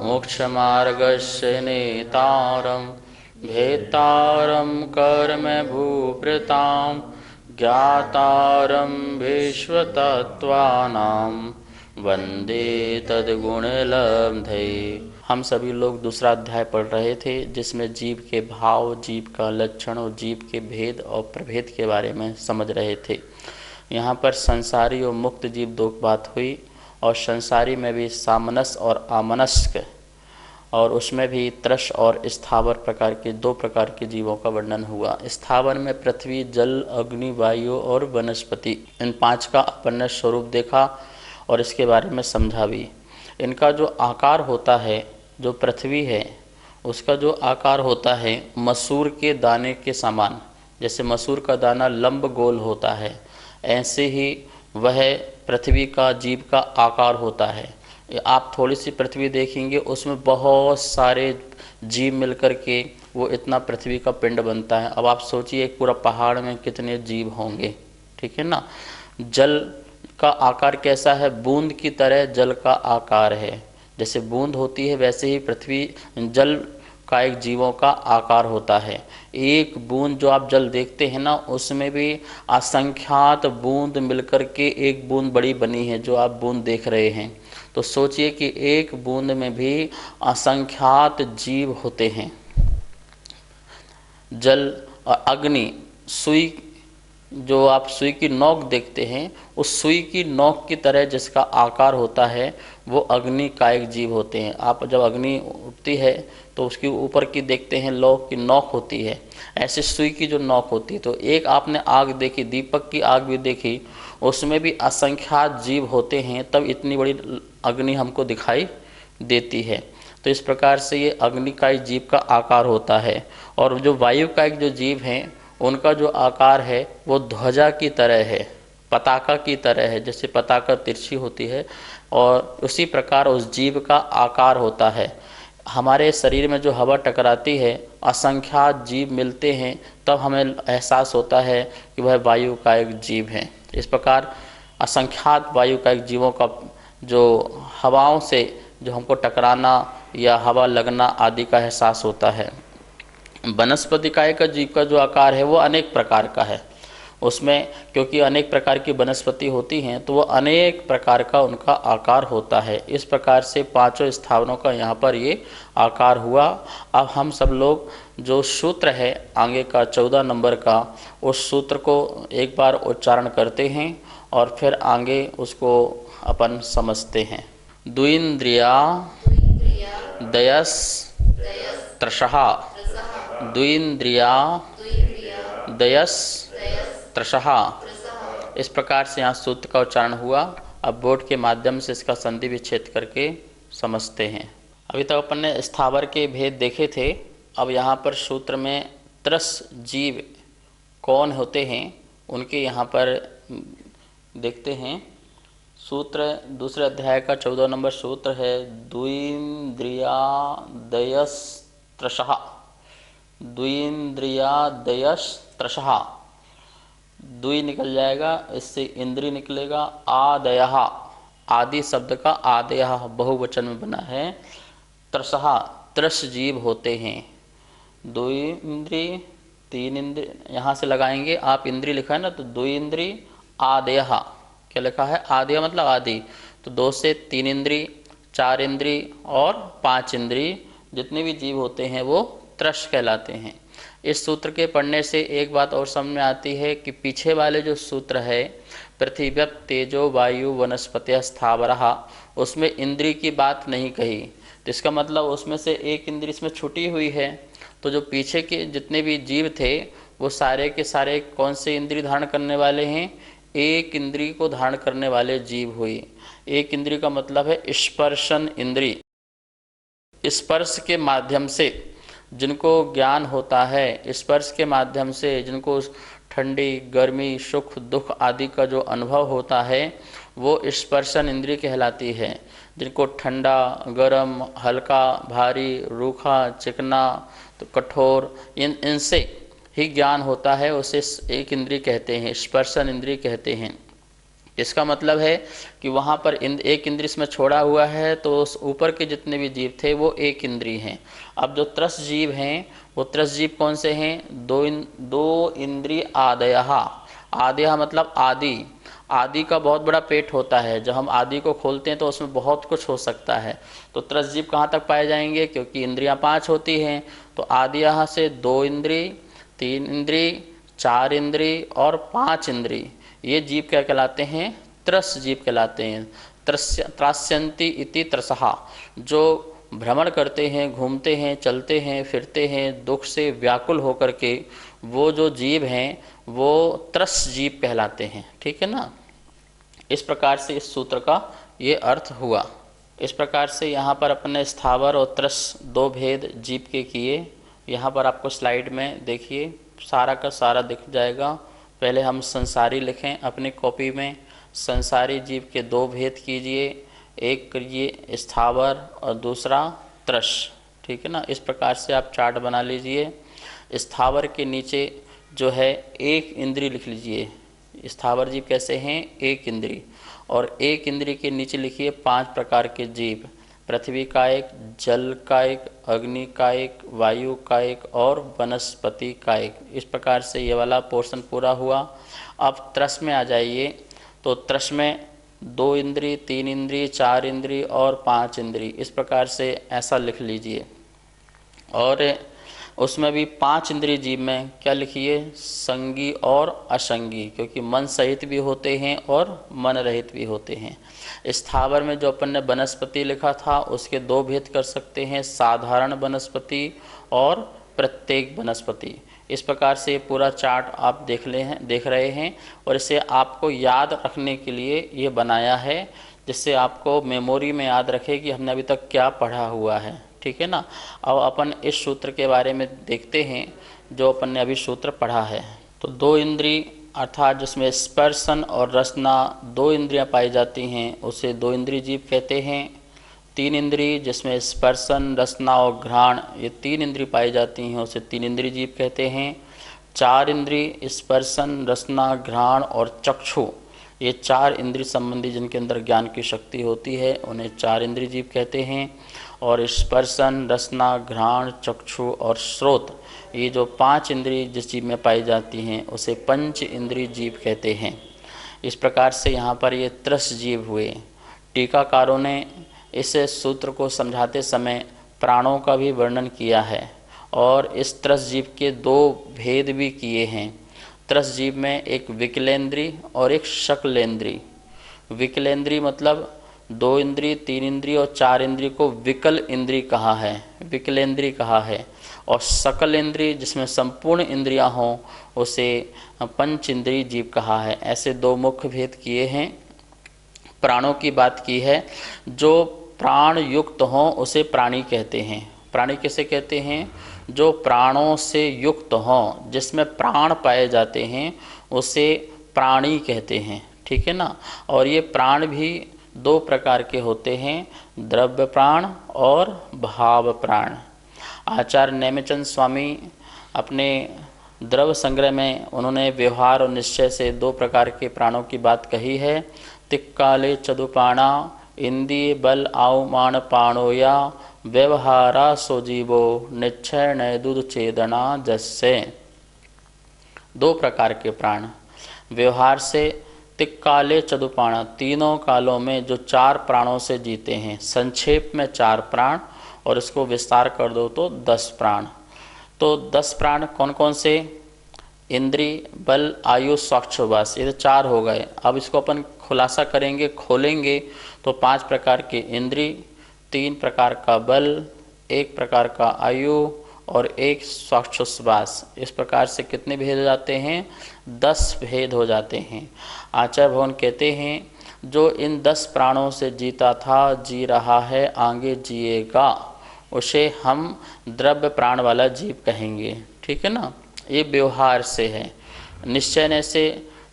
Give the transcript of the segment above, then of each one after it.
मोक्षमार्गस्य नेतारं भेत्तारं कर्म भूभृतां ज्ञातारं विश्वतत्त्वानां वंदे तद्गुणलब्धये। हम सभी लोग दूसरा अध्याय पढ़ रहे थे जिसमें जीव के भाव, जीव का लक्षण और जीव के भेद और प्रभेद के बारे में समझ रहे थे। यहाँ पर संसारी और मुक्त जीव दो बात हुई, और संसारी में भी सामनस और आमनस्क, और उसमें भी त्रश और स्थावर प्रकार के दो प्रकार के जीवों का वर्णन हुआ। स्थावर में पृथ्वी, जल, अग्नि, वायु और वनस्पति, इन पांच का अपन स्वरूप देखा और इसके बारे में समझा भी। इनका जो आकार होता है, जो पृथ्वी है उसका जो आकार होता है मसूर के दाने के समान, जैसे मसूर का दाना लंब गोल होता है, ऐसे ही वह पृथ्वी का जीव का आकार होता है। आप थोड़ी सी पृथ्वी देखेंगे, उसमें बहुत सारे जीव मिलकर के वो इतना पृथ्वी का पिंड बनता है। अब आप सोचिए एक पूरा पहाड़ में कितने जीव होंगे, ठीक है ना। जल का आकार कैसा है, बूंद की तरह जल का आकार है। जैसे बूंद होती है वैसे ही पृथ्वी जल का एक जीवों का आकार होता है। एक बूंद जो आप जल देखते हैं ना, उसमें भी असंख्यात बूंद मिलकर के एक बूंद बड़ी बनी है जो आप बूंद देख रहे हैं। तो सोचिए कि एक बूंद में भी असंख्यात जीव होते हैं। जल और अग्नि, सुई, जो आप सुई की नोक देखते हैं, उस सुई की नोक की तरह जिसका आकार होता है वो अग्नि कायिक जीव होते हैं। आप जब अग्नि उठती है तो उसके ऊपर की देखते हैं लौ की नोक होती है, ऐसे सुई की जो नोक होती है। तो एक आपने आग देखी, दीपक की आग भी देखी, उसमें भी असंख्यात जीव होते हैं, तब इतनी बड़ी अग्नि हमको दिखाई देती है। तो इस प्रकार से ये अग्निकायिक जीव का आकार होता है। और जो वायुकायिक जो जीव हैं उनका जो आकार है वो ध्वजा की तरह है, पताका की तरह है। जैसे पताका तिरछी होती है और उसी प्रकार उस जीव का आकार होता है। हमारे शरीर में जो हवा टकराती है, असंख्यात जीव मिलते हैं, तब हमें एहसास होता है कि वह वायुकायिक जीव हैं। इस प्रकार असंख्यात वायुकायिक जीवों का जो हवाओं से जो हमको टकराना या हवा लगना आदि का एहसास होता है। वनस्पति कायिक जीव का जो आकार है वो अनेक प्रकार का है। उसमें क्योंकि अनेक प्रकार की वनस्पति होती हैं तो वो अनेक प्रकार का उनका आकार होता है। इस प्रकार से पांचों स्थावरों का यहाँ पर ये आकार हुआ। अब हम सब लोग जो सूत्र है आगे का 14 नंबर का, उस सूत्र को एक बार उच्चारण करते हैं और फिर आगे उसको अपन समझते हैं। द्विन्द्रिया दयस त्रषः, द्विन्द्रिया दयस त्रषः, इस प्रकार से यहाँ सूत्र का उच्चारण हुआ। अब बोर्ड के माध्यम से इसका संधि विच्छेद करके समझते हैं। अभी तक अपन ने स्थावर के भेद देखे थे। अब यहाँ पर सूत्र में त्रस जीव कौन होते हैं उनके यहाँ पर देखते हैं। सूत्र दूसरे अध्याय का 14 नंबर सूत्र है द्विन्द्रियादयस त्रषः, द्विन्द्रियादयस त्रषः। द्वि निकल जाएगा, इससे इंद्रिय निकलेगा। आदयः, आदि शब्द का आदयः बहुवचन में बना है। त्रषः, त्रस जीव होते हैं। दो इंद्रिय, तीन इंद्रिय, यहाँ से लगाएंगे। आप इंद्रिय लिखा है ना, तो दो इंद्रिय आदयः, क्या लिखा है, आदय मतलब आदि। तो 2 से 3 इंद्रिय, 4 इंद्रिय और 5 इंद्रिय, जितने भी जीव होते हैं वो त्रश कहलाते हैं। इस सूत्र के पढ़ने से एक बात और समझ में आती है कि पीछे वाले जो सूत्र है पृथ्वी तेजो वायु वनस्पति स्थावरः, उसमें इंद्रिय की बात नहीं कही। तो इसका मतलब उसमें से एक इंद्रिय इसमें छुटी हुई है। तो जो पीछे के जितने भी जीव थे वो सारे के सारे कौन से इंद्रिय धारण करने वाले हैं, एक इंद्रिय को धारण करने वाले जीव हुई। एक इंद्रिय का मतलब है स्पर्शन इंद्रिय। स्पर्श के माध्यम से जिनको ज्ञान होता है, स्पर्श के माध्यम से जिनको ठंडी गर्मी सुख दुख आदि का जो अनुभव होता है वो स्पर्शन इंद्रिय कहलाती है। जिनको ठंडा गरम हल्का भारी रूखा चिकना तो कठोर इनसे ही ज्ञान होता है, उसे एक इंद्रिय कहते हैं, स्पर्शन इंद्रिय कहते हैं। इसका मतलब है कि वहाँ पर एक इंद्रिय इसमें छोड़ा हुआ है, तो उस ऊपर के जितने भी जीव थे वो एक इंद्रिय हैं। अब जो त्रस जीव हैं वो त्रस जीव कौन से हैं? दो इंद्रिय आदयहा। आदयहा मतलब आदि। आदि का बहुत बड़ा पेट होता है, जब हम आदि को खोलते हैं तो उसमें बहुत कुछ हो सकता है। तो त्रस जीव कहाँ तक पाए जाएंगे? क्योंकि इंद्रियां 5 होती हैं, तो आदयहा से 2 इंद्रिय, 3 इंद्रिय, 4 इंद्रिय और 5 इंद्रिय, ये जीव क्या कहलाते हैं? त्रस जीव कहलाते हैं। त्रास्यन्ति इति त्रसहा, जो भ्रमण करते हैं, घूमते हैं, चलते हैं, फिरते हैं, दुख से व्याकुल होकर के, वो जो जीव हैं वो त्रस जीव कहलाते हैं। ठीक है ना? इस प्रकार से इस सूत्र का ये अर्थ हुआ। इस प्रकार से यहाँ पर अपने स्थावर और त्रस दो भेद जीव के किए। यहाँ पर आपको स्लाइड में देखिए सारा का सारा दिख जाएगा। पहले हम संसारी लिखें अपनी कॉपी में। संसारी जीव के 2 भेद कीजिए, एक करिए स्थावर और दूसरा त्रस। ठीक है ना? इस प्रकार से आप चार्ट बना लीजिए। स्थावर के नीचे जो है एक इंद्रिय लिख लीजिए। स्थावर जीव कैसे हैं? एक इंद्रिय। और एक इंद्रिय के नीचे लिखिए 5 प्रकार के जीव। पृथ्वी का एक, जल का एक, अग्नि का एक, वायु का एक और वनस्पति का एक। इस प्रकार से ये वाला पोर्शन पूरा हुआ। अब त्रस में आ जाइए। तो त्रस में 2 इंद्रिय, 3 इंद्रिय, 4 इंद्रिय और 5 इंद्रिय, इस प्रकार से ऐसा लिख लीजिए। और उसमें भी 5 इंद्रिय जीव में क्या लिखिए? संगी और असंगी, क्योंकि मन सहित भी होते हैं और मन रहित भी होते हैं। स्थावर में जो अपन ने वनस्पति लिखा था उसके 2 भेद कर सकते हैं, साधारण वनस्पति और प्रत्येक वनस्पति। इस प्रकार से पूरा चार्ट आप देख रहे हैं और इसे आपको याद रखने के लिए ये बनाया है, जिससे आपको मेमोरी में याद रखे कि हमने अभी तक क्या पढ़ा हुआ है। ठीक है ना? अब अपन इस सूत्र के बारे में देखते हैं जो अपन ने अभी सूत्र पढ़ा है। तो 2 इंद्रिय अर्थात जिसमें स्पर्शन और रसना 2 इंद्रियां पाई जाती हैं उसे 2 इंद्रिय जीव कहते हैं। 3 इंद्रिय जिसमें स्पर्शन, रसना और घ्राण ये 3 इंद्रिय पाई जाती हैं उसे 3 इंद्रिय जीव कहते हैं। 4 इंद्रिय स्पर्शन, रसना, घ्राण और चक्षु ये 4 इंद्रिय संबंधी जिनके अंदर ज्ञान की शक्ति होती है उन्हें 4 इंद्रिय जीव कहते हैं। और स्पर्शन, रसना, घ्राण, चक्षु और श्रोत ये जो 5 इंद्रिय जिस जीव में पाई जाती हैं उसे पंच इंद्रिय जीव कहते हैं। इस प्रकार से यहाँ पर ये त्रस जीव हुए। टीकाकारों ने इस सूत्र को समझाते समय प्राणों का भी वर्णन किया है और इस त्रस जीव के 2 भेद भी किए हैं। त्रस जीव में एक विकलेंद्रिय और एक शकलेंद्रिय। विकलेंद्रिय मतलब 2 इंद्रिय, 3 इंद्रिय और 4 इंद्रिय को विकल इंद्रिय कहा है, विकलेंद्रिय कहा है। और सकल इंद्रिय जिसमें संपूर्ण इंद्रियां हों उसे पंच इंद्रिय जीव कहा है। ऐसे 2 मुख्य भेद किए हैं। प्राणों की बात की है, जो प्राण युक्त हों उसे प्राणी कहते हैं। प्राणी किसे कहते हैं? जो प्राणों से युक्त हों, जिसमें प्राण पाए जाते हैं उसे प्राणी कहते हैं। ठीक है ना? और ये प्राण भी 2 प्रकार के होते हैं, द्रव्य प्राण और भाव प्राण। आचार्य नेमिचंद स्वामी अपने द्रव्य संग्रह में उन्होंने व्यवहार और निश्चय से 2 प्रकार के प्राणों की बात कही है। तिक्काले चदुपाणा इंद्रिय बल आवमान पाणोया व्यवहारा सोजीवो निश्चय नैदुद चेदना जस्से। 2 प्रकार के प्राण व्यवहार से तिक्काले चदुपाणा, तीनों कालों में जो 4 प्राणों से जीते हैं। संक्षेप में 4 प्राण और इसको विस्तार कर दो तो 10 प्राण। तो 10 प्राण कौन कौन से? इंद्रिय, बल, आयु, स्वाक्षवास, ये 4 हो गए। अब इसको अपन खुलासा करेंगे, खोलेंगे तो 5 प्रकार के इंद्रिय, 3 प्रकार का बल, 1 प्रकार का आयु और 1 स्वाक्षवास। इस प्रकार से कितने भेद हो जाते हैं? 10 भेद हो जाते हैं। आचार्य भगवान कहते हैं जो इन 10 प्राणों से जीता था, जी रहा है, आगे जिएगा, उसे हम द्रव्य प्राण वाला जीव कहेंगे। ठीक है ना? ये व्यवहार से है। निश्चय से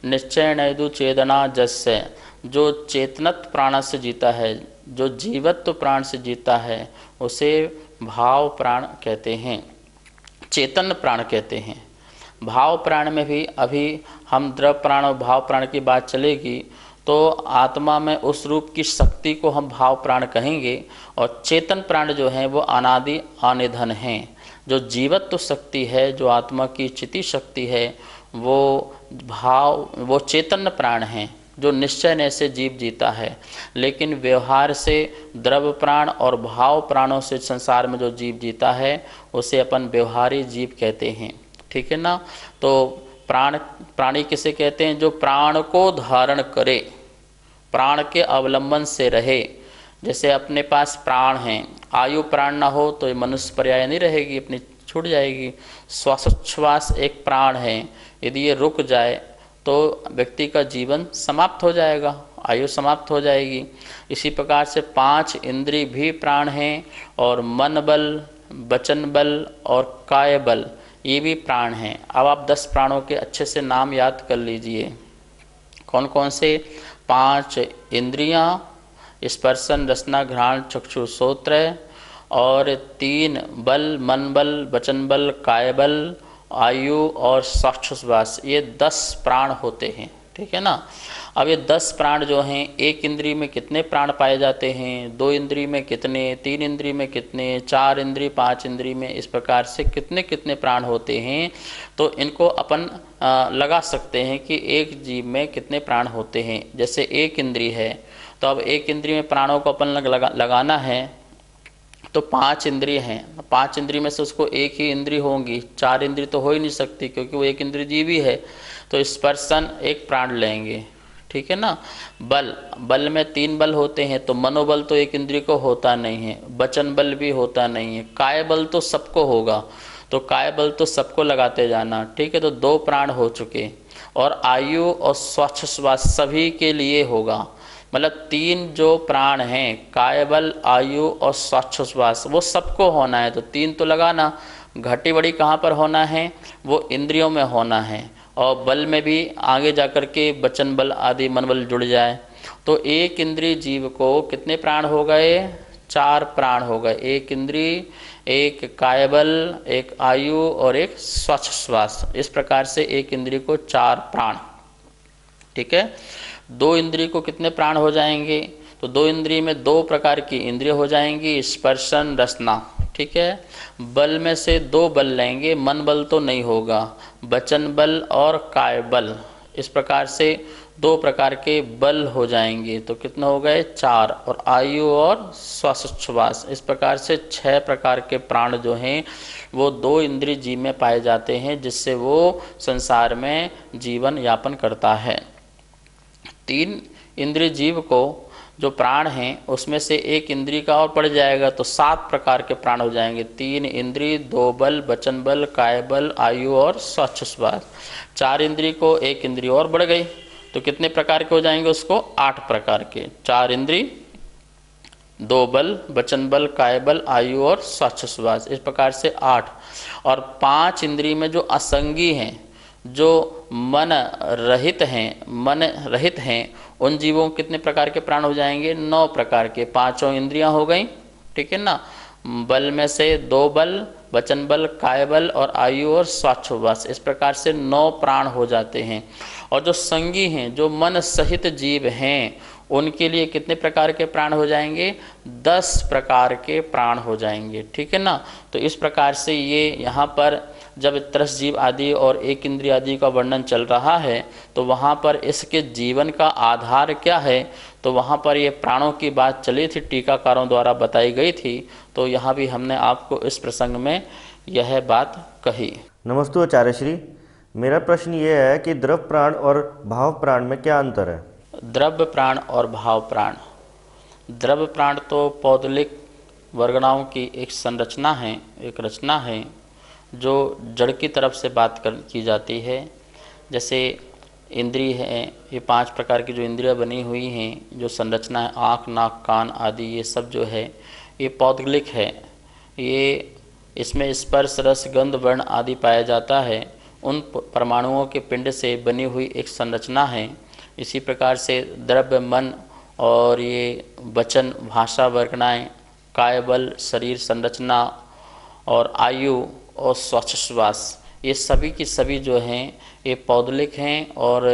निश्चय नैदु चेदना जस्य, जो चेतनत प्राण से जीता है, जो जीवत्व प्राण से जीता है उसे भाव प्राण कहते हैं, चेतन प्राण कहते हैं। भाव प्राण में भी अभी हम द्रव प्राण और भाव प्राण की बात चलेगी तो आत्मा में उस रूप की शक्ति को हम भाव प्राण कहेंगे। और चेतन प्राण जो हैं वो अनादि अनिधन हैं। जो जीवत्व शक्ति है, जो आत्मा की चिति शक्ति है, वो चेतन प्राण हैं, जो निश्चय न से जीव जीता है। लेकिन व्यवहार से द्रव्य प्राण और भाव प्राणों से संसार में जो जीव जीता है उसे अपन व्यवहारी जीव कहते हैं। ठीक है ना। तो प्राणी किसे कहते हैं? जो प्राण को धारण करे, प्राण के अवलंबन से रहे। जैसे अपने पास प्राण हैं, आयु प्राण ना हो तो ये मनुष्य पर्याय नहीं रहेगी, अपनी छूट जाएगी। श्वासोच्छ्वास एक प्राण है, यदि ये रुक जाए तो व्यक्ति का जीवन समाप्त हो जाएगा, आयु समाप्त हो जाएगी। इसी प्रकार से 5 इंद्रिय भी प्राण हैं, और मन बल, वचन बल और काय बल ये भी प्राण हैं। अब आप 10 प्राणों के अच्छे से नाम याद कर लीजिए। कौन कौन से? 5 इंद्रियां, स्पर्शन रसना घ्राण चक्षु श्रोत्र, और 3 बल, मन बल, वचन बल, काय बल, आयु और श्वासोच्छ्वास, ये 10 प्राण होते हैं। ठीक है ना। अब ये 10 प्राण जो हैं, एक इंद्रिय में कितने प्राण पाए जाते हैं, 2 इंद्रिय में कितने, 3 इंद्रिय में कितने, 4 इंद्रिय, 5 इंद्रिय में, इस प्रकार से कितने कितने प्राण होते हैं। तो इनको अपन लगा सकते हैं कि एक जीव में कितने प्राण होते हैं। जैसे एक इंद्रिय है, तो अब एक इंद्रिय में प्राणों को अपन लगाना है, तो 5 इंद्रिय हैं, 5 इंद्रिय में से उसको एक ही इंद्रिय होंगी, 4 इंद्रिय तो हो ही नहीं सकती क्योंकि वो एक इंद्रिय जीव ही है। तो स्पर्शन एक प्राण लेंगे। ठीक है ना। बल में 3 बल होते हैं, तो मनोबल तो एक इंद्रिय को होता नहीं है, वचन बल भी होता नहीं है, काय बल तो सबको होगा, तो काय बल तो सबको लगाते जाना। ठीक है, तो 2 प्राण हो चुके। और आयु और श्वासोच्छ्वास सभी के लिए होगा, मतलब 3 जो प्राण हैं, कायबल, आयु और श्वासोच्छ्वास, वो सबको होना है। तो 3 तो लगाना, घटी बड़ी कहाँ पर होना है? वो इंद्रियों में होना है। और बल में भी आगे जाकर के वचन बल आदि मन बल जुड़ जाए। तो एक इंद्रिय जीव को कितने प्राण हो गए? 4 प्राण हो गए। एक इंद्रिय, एक कायबल, एक आयु और एक श्वासोच्छ्वास। इस प्रकार से एक इंद्रिय को 4 प्राण। ठीक है। 2 इंद्रिय को कितने प्राण हो जाएंगे? तो 2 इंद्रिय में 2 प्रकार की इंद्रिय हो जाएंगी, स्पर्शन रसना। ठीक है। बल में से 2 बल लेंगे, मन बल तो नहीं होगा, वचन बल और काय बल। इस प्रकार से 2 प्रकार के बल हो जाएंगे। तो कितने हो गए? 4। और आयु और श्वासोच्छ्वास, इस प्रकार से 6 प्रकार के प्राण जो हैं वो 2 इंद्रिय जीव में पाए जाते हैं, जिससे वो संसार में जीवन यापन करता है। 3 इंद्रिय जीव को जो प्राण हैं उसमें से एक इंद्रिय का और पड़ जाएगा, तो 7 प्रकार के प्राण हो जाएंगे। 3 इंद्रिय, 2 बल, वचन बल, काय बल, आयु और श्वासोच्छ्वास। 4 इंद्रिय को एक इंद्रिय और बढ़ गई, तो कितने प्रकार के हो जाएंगे? उसको 8 प्रकार के। 4 इंद्रिय, 2 बल, वचन बल, काय बल, आयु और श्वासोच्छ्वास, इस प्रकार से 8। और 5 इंद्रिय में जो असंगी हैं, जो मन रहित हैं, उन जीवों को कितने प्रकार के प्राण हो जाएंगे? 9 प्रकार के। 5 इंद्रियां हो गई। ठीक है ना। बल में से 2 बल, वचन बल, काय बल और आयु और श्वासोच्छ्वास, इस प्रकार से 9 प्राण हो जाते हैं। और जो संगी हैं, जो मन सहित जीव हैं, उनके लिए कितने प्रकार के प्राण हो जाएंगे? 10 प्रकार के प्राण हो जाएंगे। ठीक है ना। तो इस प्रकार से ये यहाँ पर जब तरस जीव आदि और एक इंद्रिय आदि का वर्णन चल रहा है, तो वहाँ पर इसके जीवन का आधार क्या है, तो वहाँ पर ये प्राणों की बात चली थी, टीकाकारों द्वारा बताई गई थी। तो यहाँ भी हमने आपको इस प्रसंग में यह बात कही। नमस्ते आचार्य श्री, मेरा प्रश्न ये है कि द्रव्य प्राण और भाव प्राण में क्या अंतर है? द्रव्य प्राण और भाव प्राण। द्रव्य प्राण तो पौधलिक वर्गणाओं की एक संरचना है, एक रचना है, जो जड़ की तरफ से बात की जाती है। जैसे इंद्रिय है, ये 5 प्रकार की जो इंद्रियां बनी हुई हैं, जो संरचना है, आँख, नाक, कान आदि, ये सब जो है ये पौधलिक है। ये इसमें स्पर्श, रस, गंध, वर्ण आदि पाया जाता है। उन परमाणुओं के पिंड से बनी हुई एक संरचना है। इसी प्रकार से द्रव्य, मन और ये वचन, भाषा, वर्गणाएँ, कायबल, शरीर संरचना और आयु और श्वासोच्छ्वास, ये सभी की सभी जो हैं ये पौधलिक हैं और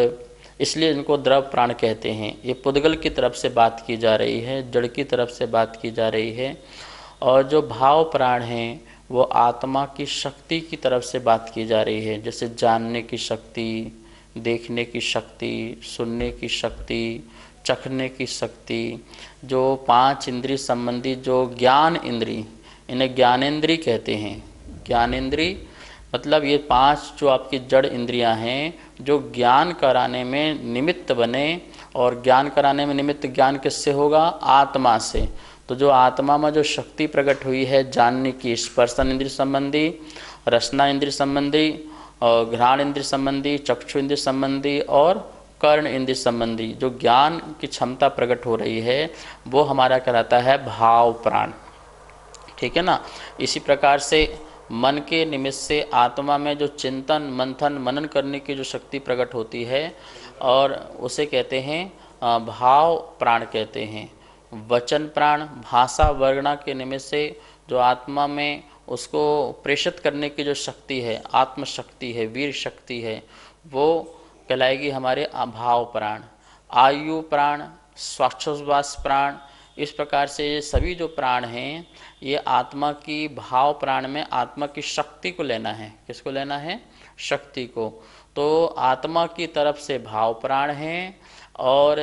इसलिए इनको द्रव प्राण कहते हैं। ये पुद्गल की तरफ से बात की जा रही है, जड़ की तरफ से बात की जा रही है। और जो भाव प्राण हैं वो आत्मा की शक्ति की तरफ से बात की जा रही है, जैसे जानने की शक्ति, देखने की शक्ति, सुनने की शक्ति, चखने की शक्ति। जो 5 इंद्रिय संबंधी जो ज्ञान इंद्री, इन्हें ज्ञानेंद्री कहते हैं। ज्ञानेंद्री मतलब ये 5 जो आपकी जड़ इंद्रियां हैं जो ज्ञान कराने में निमित्त बने। और ज्ञान कराने में निमित्त ज्ञान किससे होगा? आत्मा से। तो जो आत्मा में जो शक्ति प्रकट हुई है जानने की, स्पर्शन इंद्रिय संबंधी, रसना इंद्रिय संबंधी, और घ्राण इंद्रिय संबंधी, चक्षु इंद्रिय संबंधी और कर्ण इंद्रिय संबंधी जो ज्ञान की क्षमता प्रकट हो रही है वो हमारा कहलाता है भाव प्राण। ठीक है ना। इसी प्रकार से मन के निमित्त से आत्मा में जो चिंतन, मंथन, मनन करने की जो शक्ति प्रकट होती है और उसे कहते हैं भाव प्राण कहते हैं। वचन प्राण भाषा वर्णना के निमित्त से जो आत्मा में उसको प्रेषित करने की जो शक्ति है, आत्मशक्ति है, वीर शक्ति है, वो कहलाएगी हमारे भाव प्राण। आयु प्राण, श्वासोच्छ्वास प्राण, इस प्रकार से ये सभी जो प्राण हैं ये आत्मा की भाव प्राण में आत्मा की शक्ति को लेना है। किसको लेना है? शक्ति को। तो आत्मा की तरफ से भाव प्राण हैं और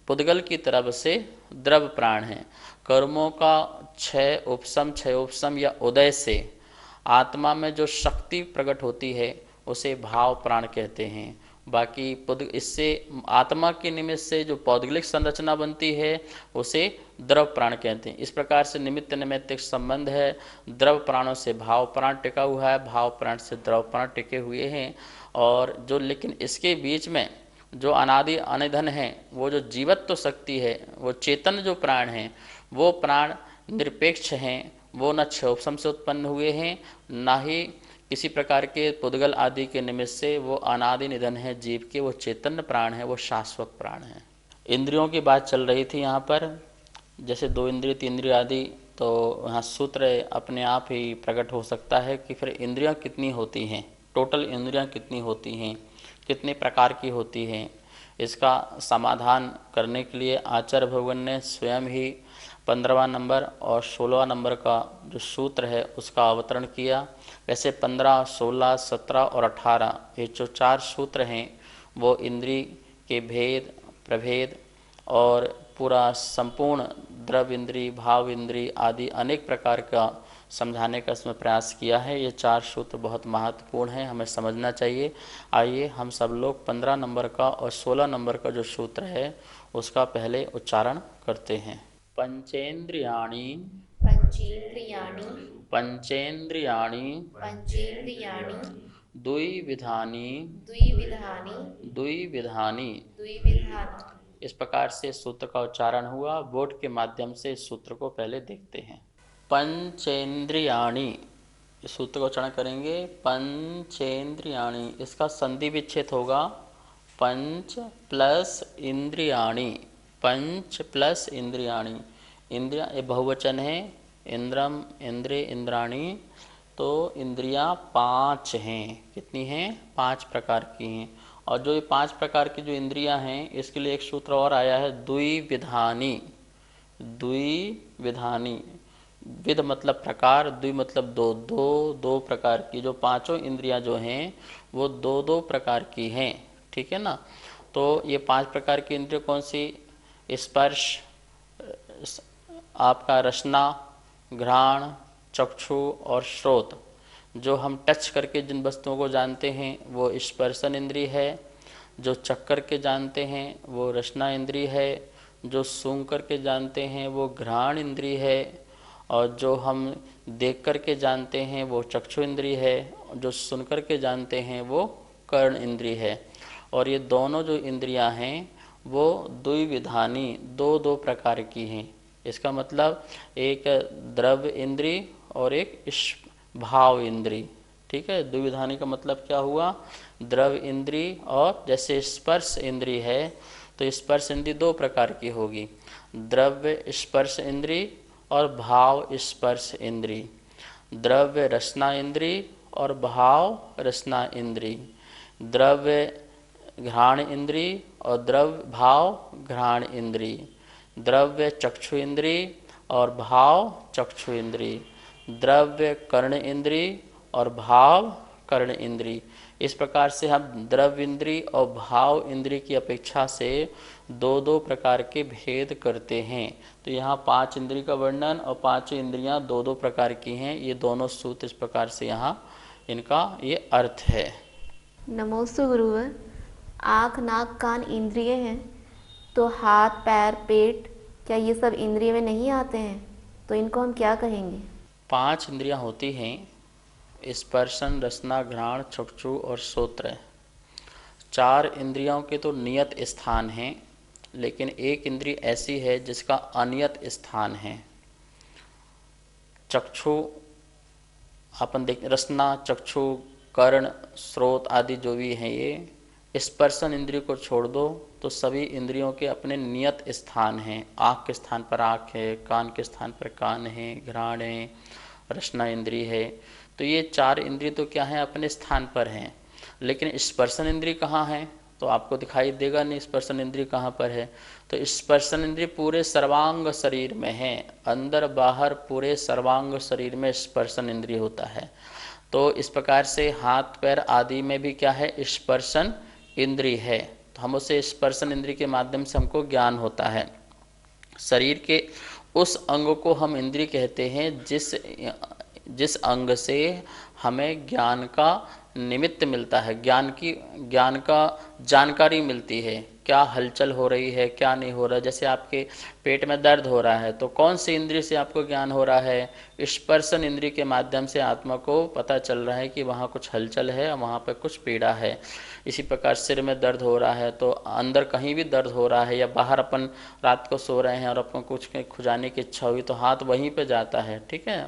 पुद्गल की तरफ से द्रव प्राण हैं। कर्मों का क्षय उपशम या उदय से आत्मा में जो शक्ति प्रकट होती है उसे भाव प्राण कहते हैं। बाकी इससे आत्मा के निमित्त से जो पौद्गलिक संरचना बनती है उसे द्रव प्राण कहते हैं। इस प्रकार से निमित्त नैमित्तिक संबंध है। द्रव प्राणों से भाव प्राण टिका हुआ है, भाव प्राण से द्रव प्राण टिके हुए हैं। और जो लेकिन इसके बीच में जो अनादि अनिधन है, वो जो जीवत्व शक्ति है, वो चेतन जो प्राण हैं, वो प्राण निरपेक्ष हैं। वो न क्षयोपशम से उत्पन्न हुए हैं, ना ही किसी प्रकार के पुद्गल आदि के निमित्त से। वो अनादि निधन है जीव के, वो चैतन्य प्राण है, वो शाश्वत प्राण है। इंद्रियों की बात चल रही थी यहाँ पर, जैसे 2 इंद्रिय 3 इंद्रिय आदि। तो यहाँ सूत्र अपने आप ही प्रकट हो सकता है कि फिर इंद्रियाँ कितनी होती हैं, टोटल इंद्रियाँ कितनी होती हैं, कितने प्रकार की होती हैं। इसका समाधान करने के लिए आचार्य भगवान ने स्वयं ही 15वां नंबर और 16वां नंबर का जो सूत्र है उसका अवतरण किया। वैसे 15, 16, 17 और 18 ये जो 4 सूत्र हैं वो इंद्रिय के भेद, प्रभेद और पूरा संपूर्ण द्रव इंद्रिय, भाव इंद्रिय आदि अनेक प्रकार का समझाने का इसमें प्रयास किया है। ये 4 सूत्र बहुत महत्वपूर्ण हैं, हमें समझना चाहिए। आइए हम सब लोग 15 नंबर का और 16 नंबर का जो सूत्र है उसका पहले उच्चारण करते हैं। पंचेन्द्रियाणि पंचेन्द्रियाणि पंचेन्द्रियाणि पंचेन्द्रियाणि द्विविधानि द्विविधानि द्विविधानि। द्विविधानि। इस प्रकार से सूत्र का उच्चारण हुआ। बोर्ड के माध्यम से इस सूत्र को पहले देखते हैं। पंचेन्द्रियाणि, इस सूत्र का उच्चारण करेंगे पंचेन्द्रियाणि। इसका संधि विच्छेद होगा पंच प्लस इंद्रियाणि, पंच प्लस इंद्रियाणि। इंद्रिया ये बहुवचन है, इंद्रम, इंद्रिय, इंद्राणी। तो इंद्रियां 5 हैं। कितनी हैं? 5 प्रकार की हैं। और जो ये 5 प्रकार की जो इंद्रियां हैं इसके लिए एक सूत्र और आया है द्विविधानि। द्विविधानि, विध मतलब प्रकार, द्वि मतलब दो, दो प्रकार की। जो 5 इंद्रियां जो हैं वो 2 प्रकार की हैं। ठीक है ना। तो ये 5 प्रकार की इंद्रिय कौन सी? स्पर्श, आपका रसना, घ्राण, चक्षु और श्रोत। जो हम टच करके जिन वस्तुओं को जानते हैं वो स्पर्शन इंद्रिय है। जो चख करके जानते हैं वो रसना इंद्रिय है। जो सूंघ करके जानते हैं वो घ्राण इंद्रिय है। और जो हम देख करके जानते हैं वो चक्षु इंद्रिय है। जो सुन करके जानते हैं वो कर्ण इंद्रिय है। और ये दोनों जो इंद्रियां हैं वो द्विविधानी, 2 प्रकार की हैं। इसका मतलब एक द्रव्य इंद्रिय और एक भाव इंद्रिय। ठीक है। द्विविधानी का मतलब क्या हुआ? द्रव्य इंद्रिय, और जैसे स्पर्श इंद्रिय है तो स्पर्श इंद्रिय 2 प्रकार की होगी, द्रव्य स्पर्श इंद्रिय और भाव स्पर्श इंद्रिय। द्रव्य रसना इंद्रिय और भाव रसना इंद्रिय। द्रव्य घ्राण इंद्री और द्रव्य भाव घ्राण इंद्री, द्रव्य चक्षु इंद्री और भाव चक्षु इंद्री, द्रव्य कर्ण इंद्री और भाव कर्ण इंद्री। इस प्रकार से हम द्रव्य इंद्री और भाव इंद्री की अपेक्षा से दो दो प्रकार के भेद करते हैं। तो यहाँ 5 इंद्री का वर्णन और 5 इंद्रियाँ दो दो प्रकार की हैं। ये दोनों सूत्र इस प्रकार से यहाँ इनका ये अर्थ है। नमोस्तु गुरुवर। आँख नाक कान इंद्रिय हैं, तो हाथ पैर पेट क्या ये सब इंद्रिय में नहीं आते हैं? तो इनको हम क्या कहेंगे? 5 इंद्रियाँ होती हैं, स्पर्शन रसना घ्राण चक्षु और श्रोत्र। 4 इंद्रियों के तो नियत स्थान हैं, लेकिन एक इंद्रिय ऐसी है जिसका अनियत स्थान है। चक्षु अपन देख, रसना चक्षु कर्ण स्रोत आदि जो भी हैं, ये स्पर्शन इंद्रिय को छोड़ दो तो सभी इंद्रियों के अपने नियत स्थान हैं। आँख के स्थान पर आँख है, कान के स्थान पर कान है, घ्राण है, रसना इंद्रिय है। तो ये 4 इंद्रिय तो क्या हैं, अपने स्थान पर हैं। लेकिन स्पर्शन इंद्रिय कहाँ है? तो आपको दिखाई देगा नहीं स्पर्शन इंद्रिय कहाँ पर है। तो स्पर्शन इंद्रिय पूरे सर्वांग शरीर में है, अंदर बाहर पूरे सर्वांग शरीर में स्पर्शन इंद्रिय होता है। तो इस प्रकार से हाथ पैर आदि में भी क्या है, स्पर्शन इंद्रिय है। तो हम उसे स्पर्शन इंद्रिय के माध्यम से हमको ज्ञान होता है। शरीर के उस अंग को हम इंद्रिय कहते हैं जिस अंग से हमें ज्ञान का निमित्त मिलता है, ज्ञान का जानकारी मिलती है, क्या हलचल हो रही है क्या नहीं हो रहा है। जैसे आपके पेट में दर्द हो रहा है तो कौन सी इंद्रिय से आपको ज्ञान हो रहा है? स्पर्शन इंद्रिय के माध्यम से आत्मा को पता चल रहा है कि वहाँ कुछ हलचल है और वहाँ पर कुछ पीड़ा है। इसी प्रकार सिर में दर्द हो रहा है तो अंदर कहीं भी दर्द हो रहा है, या बाहर अपन रात को सो रहे हैं और अपन कुछ खुजाने की इच्छा हुई तो हाथ वहीं पे जाता है, ठीक है।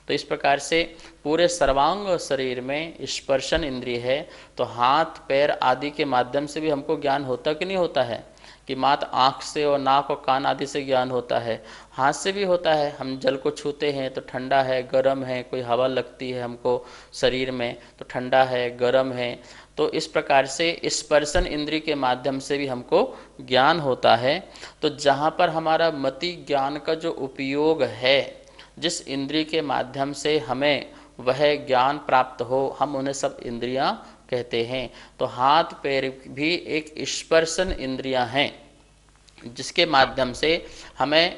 तो इस प्रकार से पूरे सर्वांग शरीर में स्पर्शन इंद्रिय है। तो हाथ पैर आदि के माध्यम से भी हमको ज्ञान होता कि नहीं होता है? कि मात्र आँख से और नाक और कान आदि से ज्ञान होता है, हाथ से भी होता है। हम जल को छूते हैं तो ठंडा है गर्म है, कोई हवा लगती है हमको शरीर में तो ठंडा है गर्म है। तो इस प्रकार से स्पर्शन इंद्रिय के माध्यम से भी हमको ज्ञान होता है। तो जहाँ पर हमारा मति ज्ञान का जो उपयोग है, जिस इंद्रिय के माध्यम से हमें वह ज्ञान प्राप्त हो, हम उन्हें सब इंद्रियां कहते हैं। तो हाथ पैर भी एक स्पर्शन इंद्रियां हैं जिसके माध्यम से हमें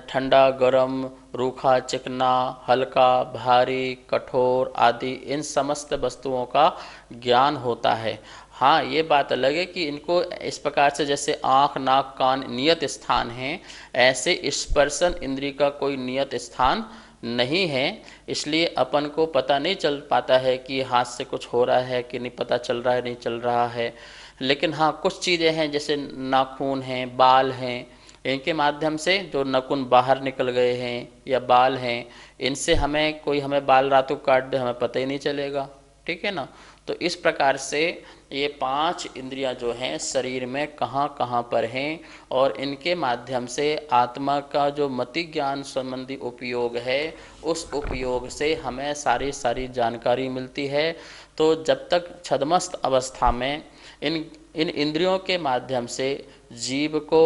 ठंडा गरम रूखा चिकना हल्का भारी कठोर आदि इन समस्त वस्तुओं का ज्ञान होता है। हाँ, ये बात अलग है कि इनको इस प्रकार से जैसे आँख नाक कान नियत स्थान हैं, ऐसे स्पर्शन इंद्रिय का कोई नियत स्थान नहीं है। इसलिए अपन को पता नहीं चल पाता है कि हाथ से कुछ हो रहा है कि नहीं, पता चल रहा है नहीं चल रहा है। लेकिन हाँ, कुछ चीज़ें हैं जैसे नाखून हैं बाल हैं, इनके माध्यम से जो नाखून बाहर निकल गए हैं या बाल हैं, इनसे हमें बाल रातों काट दे हमें पता ही नहीं चलेगा, ठीक है ना। तो इस प्रकार से ये 5 इंद्रियां जो हैं शरीर में कहाँ कहाँ पर हैं और इनके माध्यम से आत्मा का जो मति ज्ञान संबंधी उपयोग है उस उपयोग से हमें सारी जानकारी मिलती है। तो जब तक छद्मस्त अवस्था में इन इंद्रियों के माध्यम से जीव को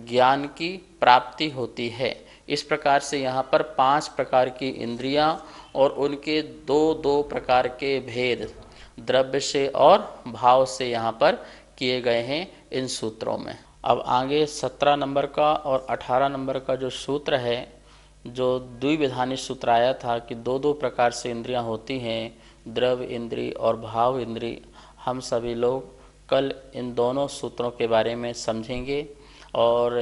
ज्ञान की प्राप्ति होती है। इस प्रकार से यहाँ पर 5 प्रकार की इंद्रियां और उनके दो प्रकार के भेद द्रव्य से और भाव से यहाँ पर किए गए हैं इन सूत्रों में। अब आगे 17 नंबर का और 18 नंबर का जो सूत्र है, जो द्विविधानी सूत्र आया था कि दो प्रकार से इंद्रियां होती हैं, द्रव्य इंद्रिय और भाव इंद्रिय, हम सभी लोग कल इन दोनों सूत्रों के बारे में समझेंगे और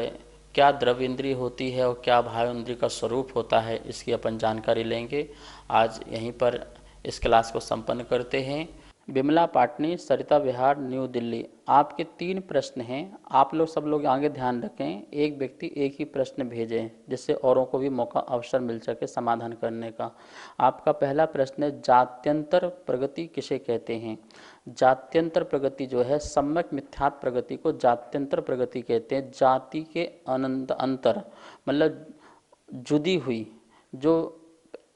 क्या द्रव्य इंद्रिय होती है और क्या भाव इंद्रिय का स्वरूप होता है इसकी अपन जानकारी लेंगे। आज यहीं पर इस क्लास को संपन्न करते हैं। बिमला पाटनी, सरिता विहार, न्यू दिल्ली। आपके 3 प्रश्न हैं, आप लोग सब लोग आगे ध्यान रखें। एक व्यक्ति एक ही प्रश्न भेजें जिससे औरों को भी मौका अवसर मिल सके समाधान करने का। आपका पहला प्रश्न है, जात्यंतर प्रगति किसे कहते हैं? जात्यंतर प्रगति जो है, सम्यक मिथ्यात्व प्रगति को जात्यंतर प्रगति कहते हैं। जाति के अंतर मतलब जुदी हुई जो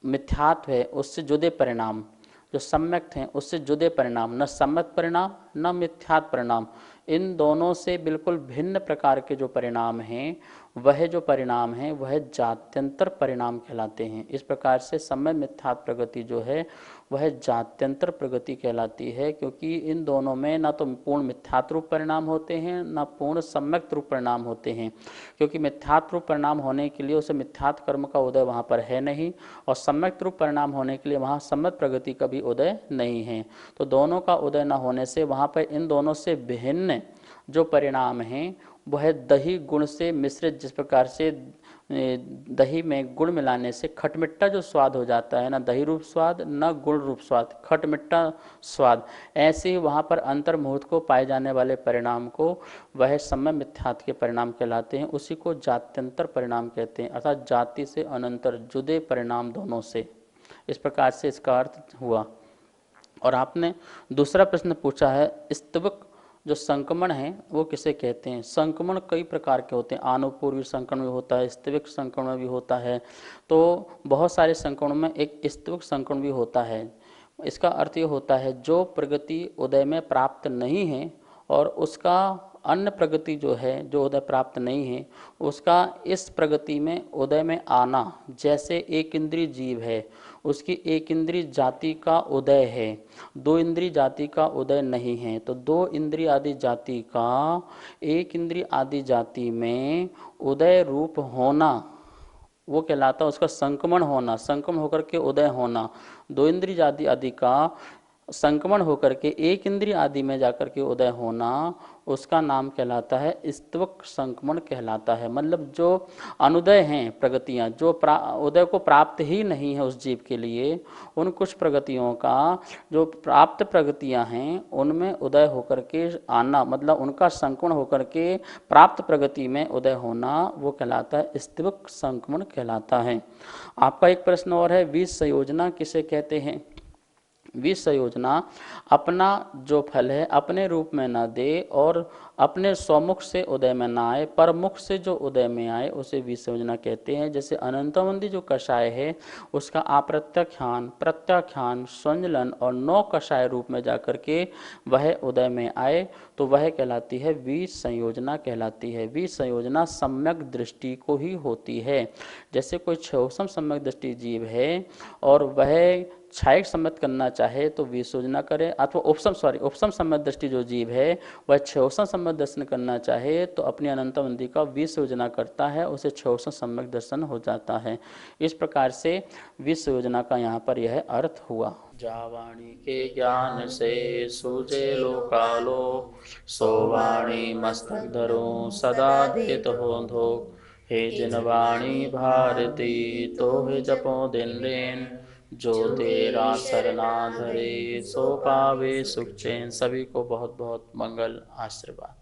मिथ्यात्व है उससे जुदे परिणाम, जो सम्यक हैं उससे जुदे परिणाम, न सम्यक परिणाम न मिथ्यात्व परिणाम, इन दोनों से बिल्कुल भिन्न प्रकार के जो परिणाम हैं, वह जो परिणाम हैं वह जात्यंतर परिणाम कहलाते हैं। इस प्रकार से सम्यक मिथ्यात्व प्रगति जो है वह जात्यंतर प्रगति कहलाती है, क्योंकि इन दोनों में ना तो पूर्ण मिथ्यात्व रूप परिणाम होते हैं ना पूर्ण सम्यक रूप परिणाम होते हैं। क्योंकि मिथ्यात्व रूप परिणाम होने के लिए उसे मिथ्यात्व कर्म का उदय वहाँ पर है नहीं, और सम्यक रूप परिणाम होने के लिए वहाँ सम्यक प्रगति का भी उदय नहीं है। तो दोनों का उदय न होने से वहाँ पर इन दोनों से भिन्न जो परिणाम हैं वह दही गुण से मिश्रित, जिस प्रकार से दही में गुड़ मिलाने से खटमिट्टा जो स्वाद हो जाता है, ना दही रूप स्वाद ना गुड़ रूप स्वाद, खटमिट्टा स्वाद, ऐसे ही वहाँ पर अंतर्मुहूर्त को पाए जाने वाले परिणाम को वह सम्यक मिथ्यात्व के परिणाम कहलाते हैं। उसी को जात्यंतर परिणाम कहते हैं, अर्थात जाति से अनंतर जुदे परिणाम दोनों से। इस प्रकार से इसका अर्थ हुआ। और आपने दूसरा प्रश्न पूछा है स्तवक जो संक्रमण है वो किसे कहते हैं। संक्रमण कई प्रकार के होते हैं, आनुपूर्वी संक्रमण भी होता है, स्तविक संक्रमण भी होता है। तो बहुत सारे संक्रमण में एक स्तविक संक्रमण भी होता है। इसका अर्थ ये होता है जो प्रगति उदय में प्राप्त नहीं है और उसका अन्य प्रगति जो है जो उदय प्राप्त नहीं है उसका इस प्रगति में उदय में आना, जैसे एक इंद्रिय जीव है उसकी एक इंद्रिय जाति का उदय है, दो इंद्रिय जाति का उदय नहीं है, तो दो इंद्रिय आदि जाति का एक इंद्रिय आदि जाति में उदय रूप होना वो कहलाता है उसका संक्रमण होना, संक्रमण होकर के उदय होना। दो इंद्रिय जाति आदि का संक्रमण होकर के एक इंद्रिय आदि में जाकर के उदय होना उसका नाम कहलाता है स्तवक संक्रमण कहलाता है। मतलब जो अनुदय हैं प्रगतियां जो उदय को प्राप्त ही नहीं है उस जीव के लिए, उन कुछ प्रगतियों का जो प्राप्त प्रगतियां हैं उनमें उदय होकर के आना, मतलब उनका संक्रमण होकर के प्राप्त प्रगति में उदय होना वो कहलाता है स्तवक संक्रमण कहलाता है। आपका एक प्रश्न और है, विष संयोजना किसे कहते हैं। विष संयोजना अपना जो फल है अपने रूप में न दे और अपने स्वमुख से उदय में न आए, पर मुख से जो उदय में आए उसे विष संयोजना कहते हैं। जैसे अनंतवंदी जो कषाय है उसका अप्रत्याख्यान, प्रत्याख्यान, संजलन और 9 कषाय रूप में जाकर के वह उदय में आए तो वह कहलाती है विष संयोजना कहलाती है। विष संयोजना सम्यक दृष्टि को ही होती है। जैसे कोई क्षयोषम सम्यक दृष्टि जीव है और वह क्षयिक सम्यक करना चाहे तो विष संयोजना करे, अथवा उपसम सम्यक दृष्टि जो जीव है वह क्षयोषम सम्यक दर्शन करना चाहे तो अपनी अनंतवंदी का विष संयोजना करता है, उसे क्षयोषम सम्यक दर्शन हो जाता है। इस प्रकार से विष संयोजना का यहाँ पर यह अर्थ हुआ। जावाणी के ज्ञान से सूझे लोकालो, सोवाणी मस्तक धरो सदा देत हो धो, हे जिनवाणी भारती तो हे जपो दिन दिन, जो तेरा सरना धरे सो पावे सुख चैन। सभी को बहुत बहुत मंगल आशीर्वाद।